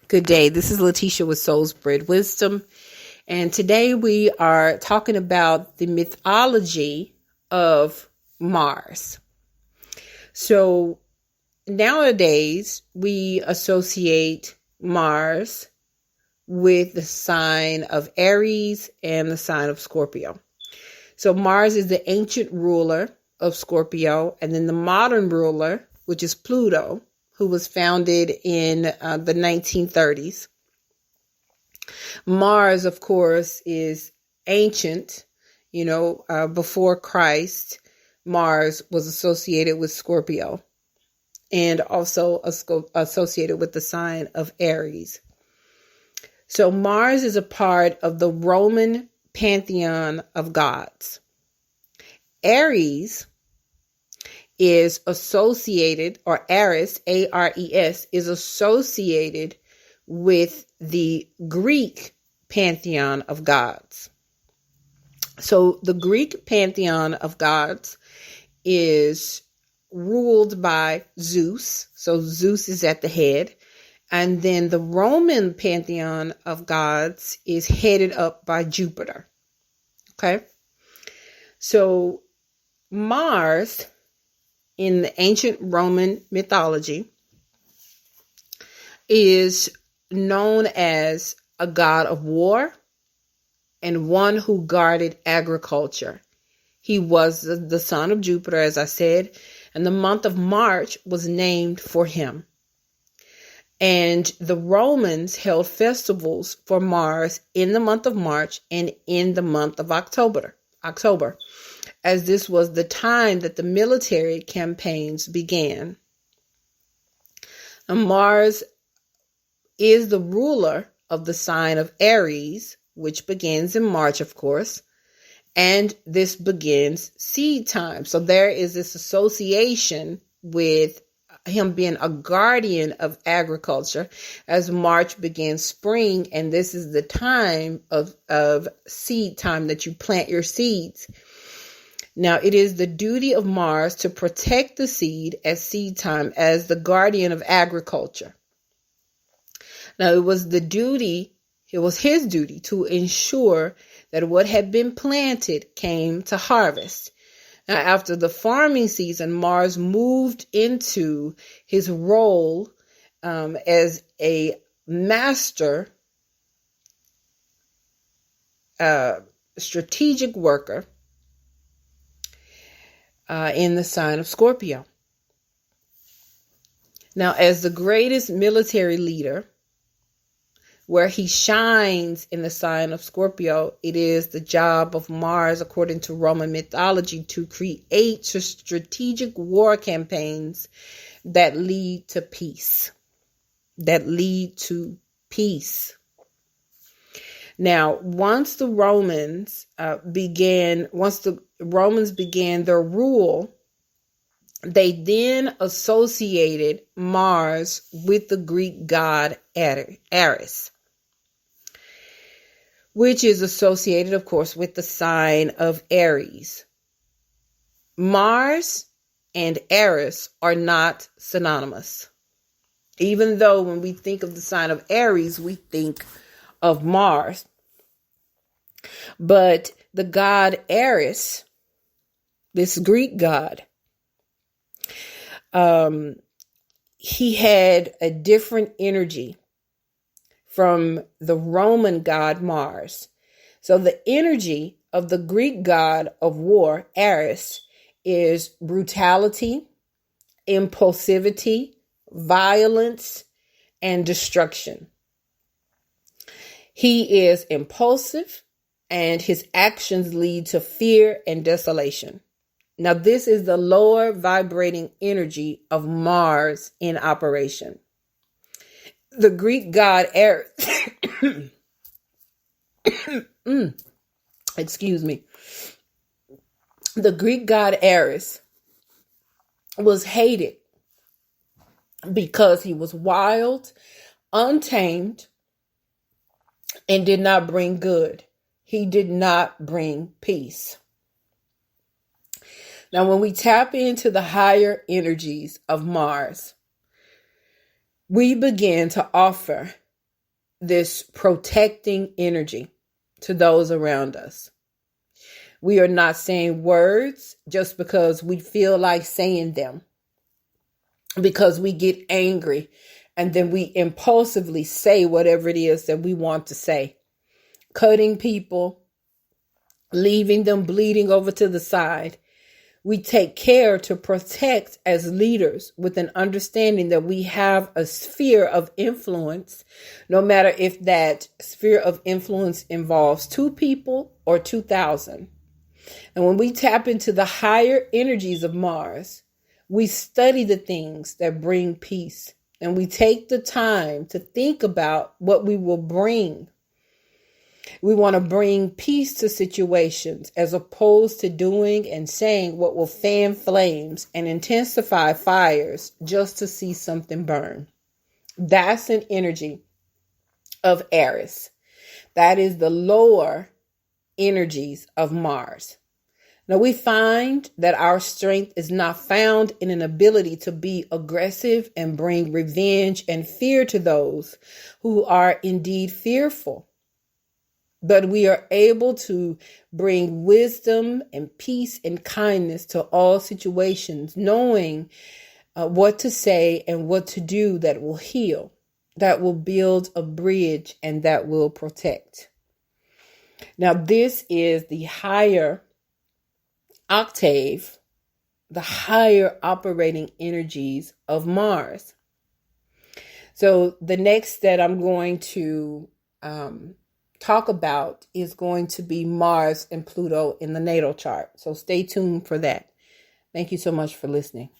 Good day. This is Lateesha with Soulsbreadwisdom, and today we are talking about the mythology of Mars. So nowadays we associate Mars with the sign of Aries and the sign of Scorpio. So Mars is the ancient ruler of Scorpio, and then the modern ruler, which is Pluto, who was founded in the 1930s. Mars, of course, is ancient. Before Christ, Mars was associated with Scorpio and also associated with the sign of Aries. So Mars is a part of the Roman pantheon of gods. Aries is associated, or Ares, A-R-E-S, is associated with the Greek pantheon of gods. So the Greek pantheon of gods is ruled by Zeus. So Zeus is at the head. And then the Roman pantheon of gods is headed up by Jupiter. Okay. So Mars, in the ancient Roman mythology, is known as a god of war and one who guarded agriculture. He was the son of Jupiter, as I said, and the month of March was named for him. And the Romans held festivals for Mars in the month of March and in the month of October, as this was the time that the military campaigns began. And Mars is the ruler of the sign of Aries, which begins in March, of course, and this begins seed time. So there is this association with him being a guardian of agriculture, as March begins spring, and this is the time of seed time that you plant your seeds. Now, it is the duty of Mars to protect the seed at seed time as the guardian of agriculture. Now, it was his duty to ensure that what had been planted came to harvest. Now, after the farming season, Mars moved into his role as a master strategic worker in the sign of Scorpio. Now, as the greatest military leader, where he shines in the sign of Scorpio, it is the job of Mars, according to Roman mythology, to create strategic war campaigns that lead to peace. Now, once the Romans began their rule, they then associated Mars with the Greek god Ares, which is associated, of course, with the sign of Aries. Mars and Ares are not synonymous. Even though when we think of the sign of Aries, we think of Mars. But the god Ares, this Greek god, he had a different energy from the Roman god Mars. So the energy of the Greek god of war, Ares, is brutality, impulsivity, violence, and destruction. He is impulsive, and his actions lead to fear and desolation. Now, this is the lower vibrating energy of Mars in operation. The Greek god Ares, excuse me. The Greek god Ares was hated because he was wild, untamed, and did not bring good. He did not bring peace. Now, when we tap into the higher energies of Mars, we begin to offer this protecting energy to those around us. We are not saying words just because we feel like saying them, because we get angry and then we impulsively say whatever it is that we want to say, cutting people, leaving them bleeding over to the side. We take care to protect as leaders with an understanding that we have a sphere of influence, no matter if that sphere of influence involves 2 people or 2,000. And when we tap into the higher energies of Mars, we study the things that bring peace, and we take the time to think about what we will bring. We want to bring peace to situations as opposed to doing and saying what will fan flames and intensify fires just to see something burn. That's an energy of Aries. That is the lower energies of Mars. Now, we find that our strength is not found in an ability to be aggressive and bring revenge and fear to those who are indeed fearful. But we are able to bring wisdom and peace and kindness to all situations, knowing what to say and what to do that will heal, that will build a bridge, and that will protect. Now, this is the higher octave, the higher operating energies of Mars. So the next that I'm going to talk about is going to be Mars and Pluto in the natal chart. So stay tuned for that. Thank you so much for listening.